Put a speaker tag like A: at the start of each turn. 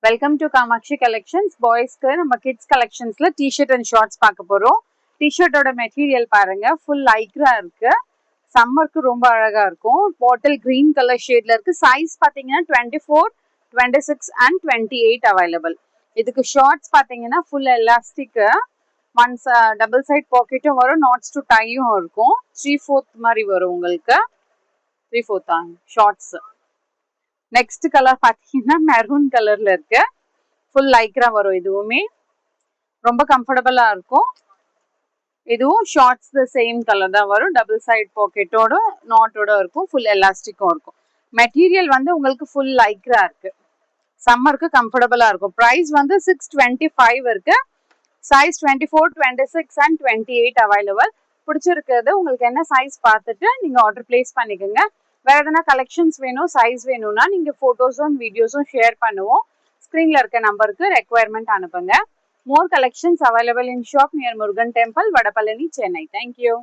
A: Welcome to Kamakshi collections. பாய்ஸ்க்கு நம்ம kids கலெக்ஷன்ஸ்ல டிஷர்ட் அண்ட் ஷார்ட்ஸ் பார்க்க போறோம். டிஷர்ட்டோட மெட்டீரியல் பாருங்க, ஃபுல் லைக்ரா இருக்கு. சம்மருக்கு ரொம்ப அழகா இருக்கும். பாட்டில் கிரீன் கலர் ஷேட்ல இருக்கு. சைஸ் பாத்தீங்கன்னா 24, 26 அண்ட் 28 அவைலபிள். இதுக்கு ஷார்ட்ஸ் பாத்தீங்கன்னா full elastic, once double side பாக்கெட்டும் வரும், நாட்ஸ் டு டையும் இருக்கும். 3/4 மாதிரி வரும் உங்களுக்கு. 3/4 ஷார்ட்ஸ். நெக்ஸ்ட் கலர் பாத்தீங்கன்னா மெரூன் கலர்ல இருக்கு. ஃபுல் லைக்ரா வரும். இதுவுமே ரொம்ப கம்ஃபர்டபுளா இருக்கும். இதுவும் ஷார்ட்ஸ் சேம் கலர் தான் வரும். டபுள் சைட் பாக்கெட்டோட நாட்டோட இருக்கும். ஃபுல் எலாஸ்டிக்கும் இருக்கும். மெட்டீரியல் வந்து உங்களுக்கு ஃபுல் லைக்ரா இருக்கு. சம்மருக்கு கம்ஃபர்டபுளா இருக்கும். பிரைஸ் வந்து 625 இருக்கு. Size 24, 26 and 28 available. பிடிச்சிருக்கிறது உங்களுக்கு என்ன சைஸ் பார்த்துட்டு நீங்க ஆர்டர் பிளேஸ் பண்ணிக்கோங்க. வேற எதனா கலெக்ஷன்ஸ் வேணும், சைஸ் வேணும்னா நீங்க போட்டோஸும் வீடியோஸும் ஷேர் பண்ணுவோம். ஸ்கிரீன்ல இருக்க நம்பருக்கு ரெக்வயர்மெண்ட் அனுப்புங்க. மோர் collections available in shop near Murugan temple, Vadapalani, Chennai. Thank you.